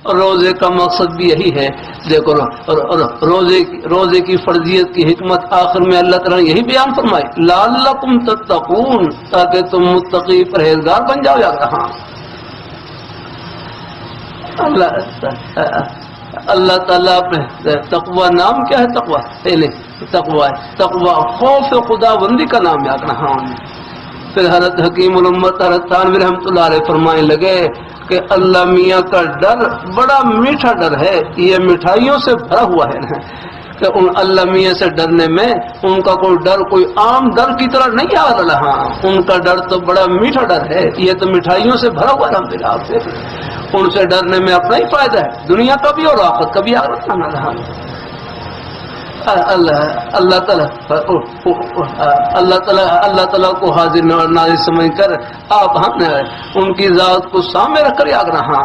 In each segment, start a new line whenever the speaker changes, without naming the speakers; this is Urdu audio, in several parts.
روزے کا مقصد بھی یہی ہے. دیکھو روزے کی فرضیت کی حکمت آخر میں اللہ تعالیٰ نے یہی بیان فرمائی لعلکم تتقون، تاکہ تم متقی پرہیزگار بن جاؤ. ہاں اللہ تعالیٰ اپنے تقوی نام کیا ہے؟ تقوی خوف خدا بندی کا نام یاد رہا. پھر حضرت حکیم الامت حضرت تھانوی رحمۃ اللہ علیہ فرمانے لگے کہ اللہ میاں کا ڈر بڑا میٹھا ڈر ہے، یہ مٹھائیوں سے بھرا ہوا ہے نا، کہ ان اللہ میاں سے ڈرنے میں ان کا کوئی ڈر کوئی عام ڈر کی طرح نہیں آ رہا. ان کا ڈر تو بڑا میٹھا ڈر ہے، یہ تو مٹھائیوں سے بھرا ہوا الحمدللہ. آپ سے ان سے ڈرنے میں اپنا ہی فائدہ ہے، دنیا کا بھی اور آخرت کا بھی. اللہ تعالیٰ کو حاضر ناظر سمجھ کر آپ ان کی ذات کو سامنے رکھ کر یاد رہا.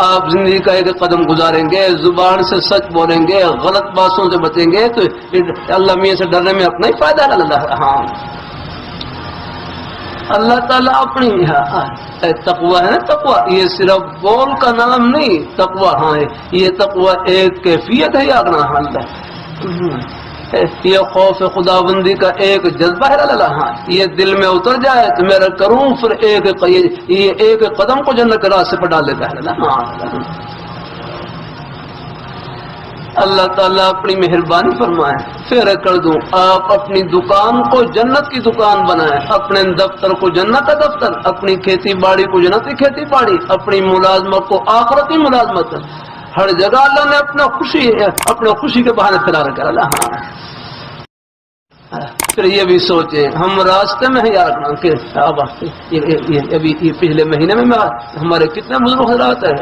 آپ زندگی کا ایک قدم گزاریں گے، زبان سے سچ بولیں گے، غلط باتوں سے بچیں گے، تو اللہ میاں سے ڈرنے میں اپنا ہی فائدہ ہے. اللہ تعالیٰ اپنی تقوی ہے نا، تقوی یہ صرف بول کا نام نہیں، تقوی ہاں یہ تقوی ایک کیفیت ہے. یاد رہا یہ خوف خدا بندی کا ایک جذبہ ہے. ہاں یہ دل میں اتر جائے تو میرا کروں پھر ایک قدم کو جنت کے راستے پر ڈال دیتا ہے. اللہ تعالیٰ اپنی مہربانی فرمائے. پھر کر دوں آپ اپنی دکان کو جنت کی دکان بنائیں، اپنے دفتر کو جنت کا دفتر، اپنی کھیتی باڑی کو جنت کی کھیتی باڑی، اپنی ملازمت کو آخرتی ملازمت. ہر جگہ اللہ نے اپنے خوشی کے بہانے پھیلا رکھا. پھر یہ بھی سوچیں ہم راستے میں ہیں یار کہ ابھی پچھلے مہینے میں ہمارے کتنے بزرگ حضرات ہیں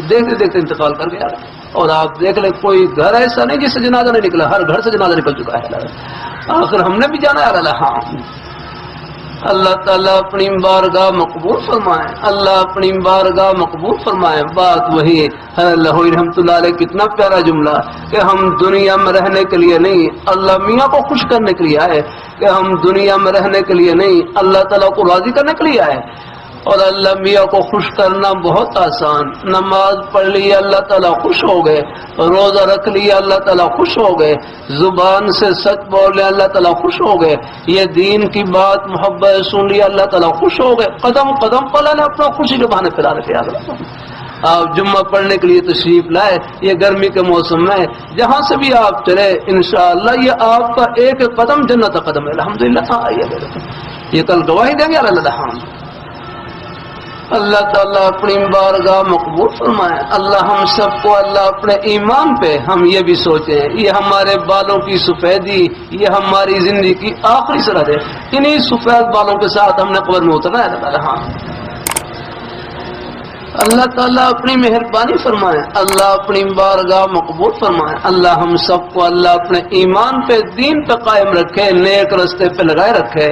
دیکھتے دیکھتے انتقال کر گیا. اور آپ دیکھ لیں کوئی گھر ایسا نہیں جس سے جنازہ نہیں نکلا، ہر گھر سے جنازہ نکل چکا ہے. آخر ہم نے بھی جانا ہے. ہاں اللہ تعالیٰ اپنی بارگاہ مقبول فرمائے. اللہ اپنی بارگاہ مقبول فرمائے. بات وہی لاہوری رحمۃ اللہ علیہ کتنا پیارا جملہ کہ ہم دنیا میں رہنے کے لیے نہیں، اللہ میاں کو خوش کرنے کے لیے آئے. کہ ہم دنیا میں رہنے کے لیے نہیں، اللہ تعالیٰ کو راضی کرنے کے لیے آئے. اور اللہ میاں کو خوش کرنا بہت آسان. نماز پڑھ لی اللہ تعالیٰ خوش ہو گئے، روزہ رکھ لیا اللہ تعالیٰ خوش ہو گئے، زبان سے سچ بول لیا اللہ تعالیٰ خوش ہو گئے، یہ دین کی بات محبت سن لیا اللہ تعالیٰ خوش ہو گئے. قدم قدم پر اللہ نے اپنا خوشی کے بہانے پھیلا رکھے. آپ جمعہ پڑھنے کے لیے تشریف لائے، یہ گرمی کے موسم میں جہاں سے بھی آپ چلے انشاءاللہ یہ آپ کا ایک قدم جنت کا قدم ہے. الحمدللہ یہ کل گواہی دیں گے. اللہ تعالیٰ اپنی بارگاہ مقبول فرمائے. اللہ ہم سب کو اللہ اپنے ایمان پہ ہم یہ بھی سوچیں یہ ہمارے بالوں کی سفیدی یہ ہماری زندگی کی آخری سرحد ہے. انہی سفید بالوں کے ساتھ ہم نے قبر میں اترنا ہے. اللہ تعالیٰ اپنی مہربانی فرمائے. اللہ اپنی بارگاہ مقبول فرمائے. اللہ ہم سب کو اللہ اپنے ایمان پہ دین پہ قائم رکھے، نیک رستے پہ لگائے رکھے.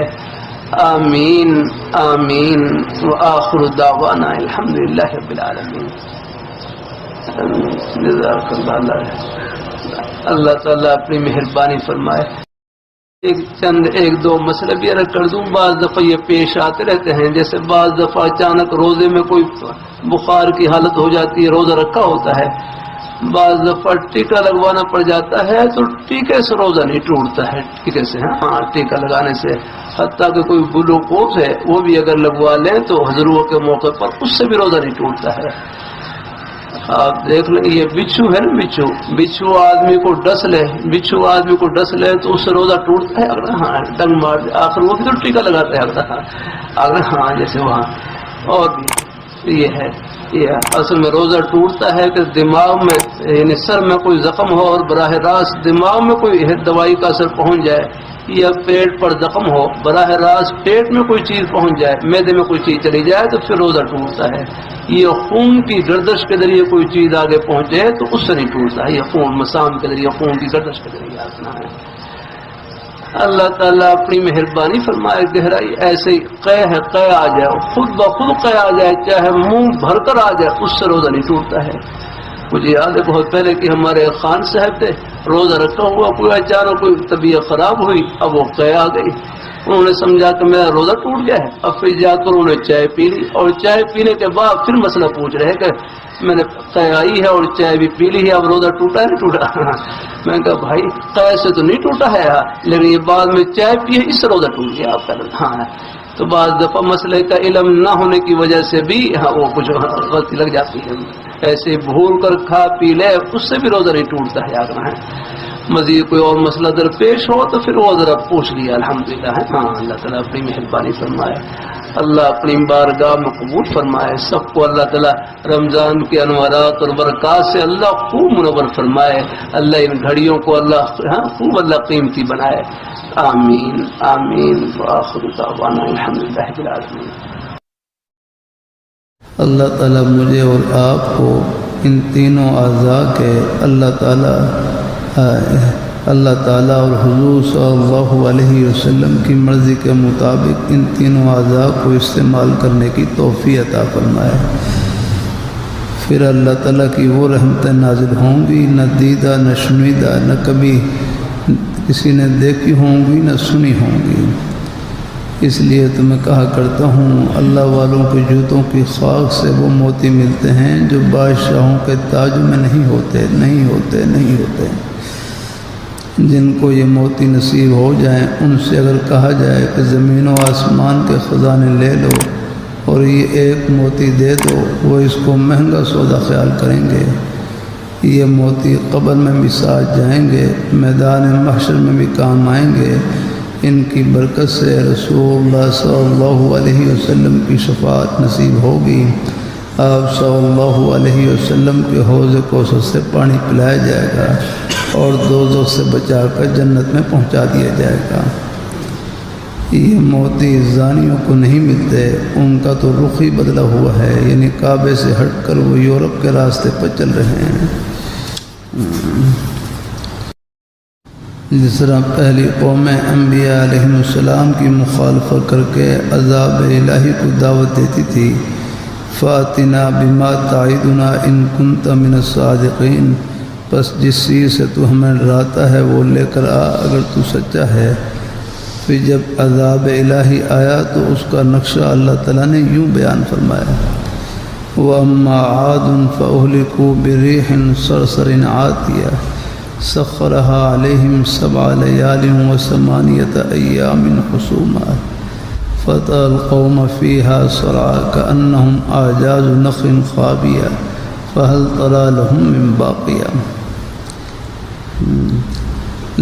آمین آمین. وآخر دعوانا الحمدللہ رب العالمین. جزاک اللہ تعالیٰ اپنی مہربانی فرمائے. ایک دو مسئلے بھی عرض کر دوں. بعض دفعہ یہ پیش آتے رہتے ہیں، جیسے بعض دفعہ اچانک روزے میں کوئی بخار کی حالت ہو جاتی ہے، روزہ رکھا ہوتا ہے، بعض دفعہ ٹیکا لگوانا پڑ جاتا ہے تو ٹیکے سے روزہ نہیں ٹوٹتا ہے. ٹیکے سے ہاں ٹیکا لگانے سے حتیٰ کہ کوئی گلوکوز ہے وہ بھی اگر لگوا لیں تو ضرورت کے موقع پر اس سے بھی روزہ نہیں ٹوٹتا ہے. آپ دیکھ لیں یہ بچھو ہے نا، بچھو آدمی کو ڈس لے تو اس سے روزہ ٹوٹتا ہے. اگر ہاں ڈنگ مار دے آخر وہ بھی تو ٹیکا لگاتا ہے. اگر ہاں جیسے وہاں اور بھی یہ ہے، یہ اصل میں روزہ ٹوٹتا ہے کہ دماغ میں یعنی سر میں کوئی زخم ہو اور براہ راست دماغ میں کوئی دوائی کا اثر پہنچ جائے، یا پیٹ پر زخم ہو براہ راست پیٹ میں کوئی چیز پہنچ جائے، معدے میں کوئی چیز چلی جائے تو پھر روزہ ٹوٹتا ہے. یہ خون کی گردش کے ذریعے کوئی چیز آگے پہنچے تو اس سے نہیں ٹوٹتا ہے. یہ خون مسام کے ذریعے خون کی گردش کے ذریعے آسنا ہے. اللہ تعالیٰ اپنی مہربانی فرمائے. گہرائی ایسے ہی قے آ جائے، خود بخود قے آ جائے، چاہے منہ بھر کر آ جائے، اس سے روزہ نہیں ٹوٹتا ہے. مجھے یاد ہے بہت پہلے کہ ہمارے خان صاحب تھے، روزہ رکھا ہوا، کوئی اچانک کوئی طبیعت خراب ہوئی، اب وہ قے آ گئی. انہوں نے سمجھا کہ میرا روزہ ٹوٹ گیا ہے. اب پھر جا کر انہوں نے چائے پی لی، اور چائے پینے کے بعد پھر مسئلہ پوچھ رہے کہ میں نے قے آئی ہے اور چائے بھی پی لی ہے، اب روزہ ٹوٹا ہے نہیں ٹوٹا؟ میں نے کہا بھائی قے سے تو نہیں ٹوٹا ہے لیکن یہ بعد میں چائے پی ہے اس سے روزہ ٹوٹ گیا آپ کا۔ ہاں تو بعض دفعہ مسئلے کا علم نہ ہونے کی وجہ سے بھی وہ کچھ غلطی لگ جاتی ہے، ایسے بھول کر کھا پی لے اس سے بھی روزہ نہیں ٹوٹتا ہے، یاد رہے۔ مزید کوئی اور مسئلہ درپیش ہو تو پھر وہ ذرا پوچھ لیا، الحمدللہ ہے۔ ہاں اللہ تعالیٰ اپنی مہربانی فرمائے، اللہ اپنی بارگاہ میں قبول فرمائے، سب کو اللہ تعالیٰ رمضان کے انوارات اور برکات سے اللہ خوب منور فرمائے، اللہ ان گھڑیوں کو اللہ خوب اللہ قیمتی بنائے، آمین آمین وآخر دعوانا الحمدللہ رب العالمین۔
اللہ تعالیٰ مجھے اور آپ کو ان تینوں اعضاء کے اللہ تعالیٰ اور حضور صلی اللہ علیہ وسلم کی مرضی کے مطابق ان تینوں اعضاء کو استعمال کرنے کی توفیق عطا فرمائے۔ پھر اللہ تعالیٰ کی وہ رحمتیں نازل ہوں گی، نہ دیدہ نہ شنیدہ، نہ کبھی کسی نے دیکھی ہوں گی نہ سنی ہوں گی۔ اس لیے تو میں کہا کرتا ہوں اللہ والوں کے جوتوں کی خاک سے وہ موتی ملتے ہیں جو بادشاہوں کے تاج میں نہیں ہوتے۔ جن کو یہ موتی نصیب ہو جائیں ان سے اگر کہا جائے کہ زمین و آسمان کے خزانے لے لو اور یہ ایک موتی دے دو، وہ اس کو مہنگا سودا خیال کریں گے۔ یہ موتی قبر میں بھی ساتھ جائیں گے، میدان محشر میں بھی کام آئیں گے۔ ان کی برکت سے رسول اللہ صلی اللہ علیہ وسلم کی شفاعت نصیب ہوگی، آپ صلی اللہ علیہ وسلم کے حوض کوثر سے پانی پلایا جائے گا اور دوزخ سے بچا کر جنت میں پہنچا دیا جائے گا۔ یہ موتی زانیوں کو نہیں ملتے، ان کا تو رخ ہی بدلا ہوا ہے، یعنی کعبے سے ہٹ کر وہ یورپ کے راستے پر چل رہے ہیں۔ جس طرح پہلی قوم انبیاء علیہ السلام کی مخالفت کر کے عذاب الہی کو دعوت دیتی تھی، فاتنا بما تعدنا ان کنت من الصادقین، پس جس چیز سے تو ہمیں ڈراتا ہے وہ لے کر آ اگر تو سچا ہے۔ پھر جب عذاب الہی آیا تو اس کا نقشہ اللہ تعالیٰ نے یوں بیان فرمایا، وَأَمَّا عَادٌ فَأُهْلِكُوا بِرِيحٍ صَرْصَرٍ عَاتِيَةٍ سَخَّرَهَا عَلَيْهِمْ 7 لَيَالٍ و8 أَيَّامٍ حُسُومًا فَتَرَى الْقَوْمَ فِيهَا صَرْعَىٰ كَأَنَّهُمْ أَعْجَازُ نَخْلٍ خَاوِيَةٍ فَهَلْ تَرَىٰ لَهُم مِّن بَاقِيَةٍ۔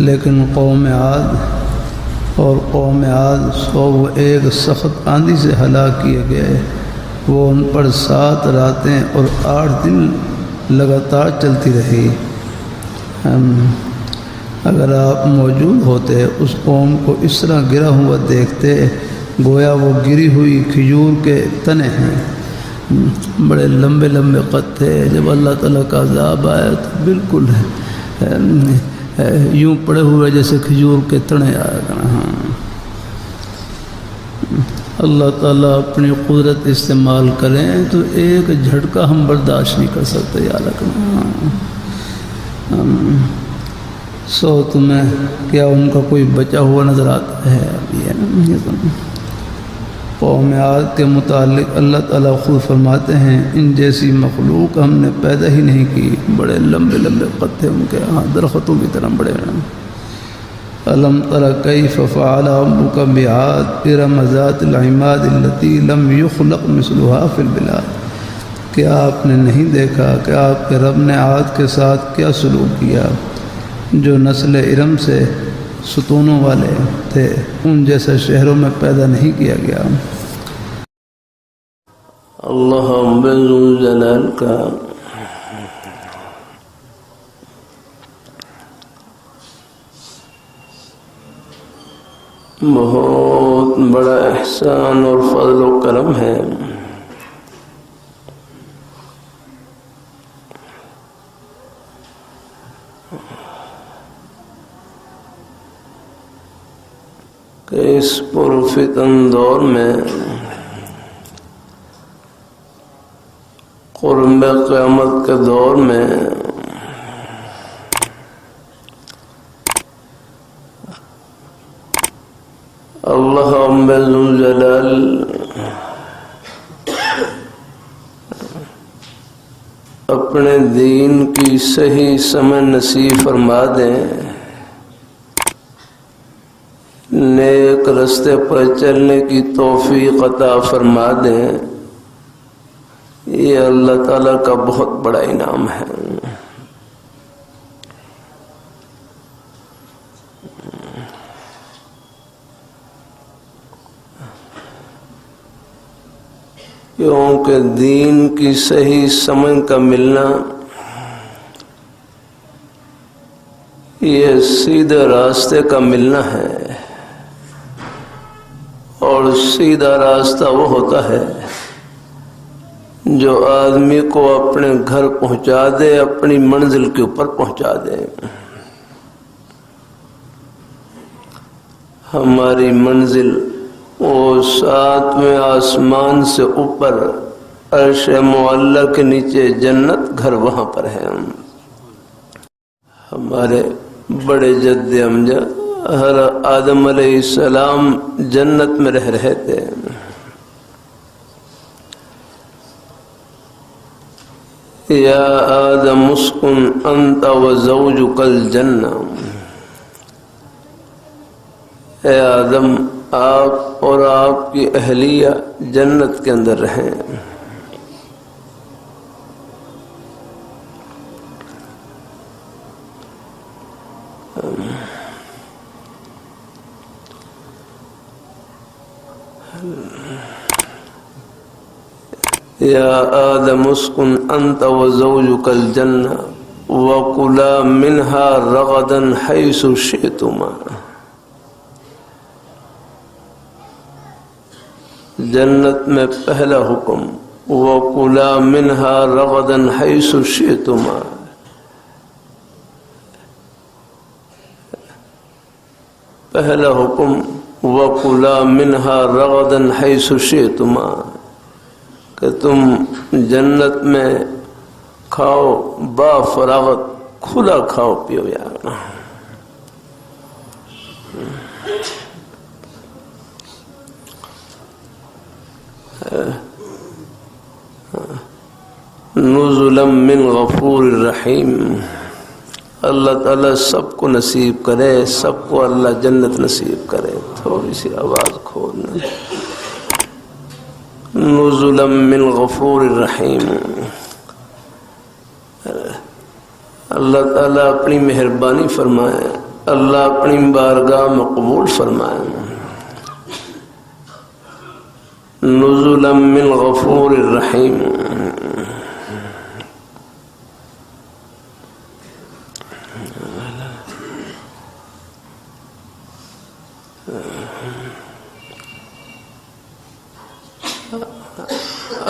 لیکن قوم عاد اور قوم عاد سو وہ ایک سخت آندھی سے ہلاک کیے گئے، وہ ان پر 7 راتیں اور 8 دن لگاتار چلتی رہی۔ اگر آپ موجود ہوتے اس قوم کو اس طرح گرا ہوا دیکھتے گویا وہ گری ہوئی کھجور کے تنے ہیں، بڑے لمبے لمبے قد تھے۔ جب اللہ تعالیٰ کا عذاب آیا تو بالکل یوں پڑے ہوئے جیسے کھجور کے تنے آیا کرنا۔ اللہ تعالیٰ اپنی قدرت استعمال کریں تو ایک جھٹکا ہم برداشت نہیں کر سکتے، یاد رکھنا۔ سو تمہیں کیا ان کا کوئی بچا ہوا نظر آتا ہے؟ قوم عاد کے متعلق اللہ تعالیٰ خود فرماتے ہیں، ان جیسی مخلوق ہم نے پیدا ہی نہیں کی، بڑے لمبے لمبے قد تھے ان کے، درختوں کی طرح بڑے ہیں۔ أَلَمْ تَرَ كَيْفَ فَعَلَ رَبُّكَ بِعَادٍ إِرَمَ ذَاتِ الْعِمَادِ الَّتِي لَمْ يُخْلَقْ مِثْلُهَا فِي الْبِلَادِ۔ کیا آپ نے نہیں دیکھا کہ آپ کے رب نے عاد کے ساتھ کیا سلوک کیا جو نسل ارم سے ستونوں والے تھے، ان جیسے شہروں میں پیدا نہیں کیا گیا۔
اللہ رب الجلال کا بہت بڑا احسان اور فضل و کرم ہے کہ اس پرفتن دور میں قرب قیامت کے دور میں اللہ رب الجلال اپنے دین کی صحیح سمجھ نصیب فرما دیں، نیک رستے پر چلنے کی توفیق عطا فرما دیں، یہ اللہ تعالیٰ کا بہت بڑا انعام ہے۔ کیونکہ دین کی صحیح سمجھ کا ملنا یہ سیدھے راستے کا ملنا ہے، اور سیدھا راستہ وہ ہوتا ہے جو آدمی کو اپنے گھر پہنچا دے، اپنی منزل کے اوپر پہنچا دے۔ ہماری منزل وہ 7ویں آسمان سے اوپر عرش معلی کے نیچے جنت، گھر وہاں پر ہے۔ ہمارے بڑے جد امجد حضرت آدم علیہ السلام جنت میں رہ رہے تھے۔ یا آدم اسکن انت وزوجک الجنہ، اے آدم آپ اور آپ کی اہلیہ جنت کے اندر رہیں۔ یا آدم اسکن انت وزوجک الجنہ وکلا منہا رغدا حیث شئتما، جنت میں پہلا حکم وَكُلَا مِنْهَا رَغَدًا حَيْثُ شِئْتُمَا، پہلا حکم وَكُلَا مِنْهَا رَغَدًا حَيْثُ شِئْتُمَا، کہ تم جنت میں کھاؤ با فراغت، کھلا کھاؤ پیو یار۔ نزلا من غفور الرحیم، اللہ تعالیٰ سب کو نصیب کرے، سب کو اللہ جنت نصیب کرے۔ تھوڑی سی آواز کھولنا، نزلا من غفور الرحیم۔ اللہ تعالیٰ اپنی مہربانی فرمائے، اللہ اپنی بارگاہ مقبول فرمائے۔ نزلا من غفور الرحیم،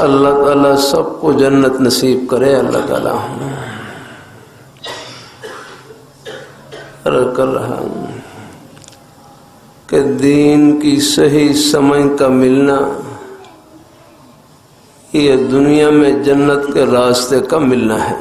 اللہ تعالیٰ سب کو جنت نصیب کرے۔ اللہ تعالیٰ کر رہا ہوں کہ دین کی صحیح سمجھ کا ملنا یہ دنیا میں جنت کے راستے کا ملنا ہے۔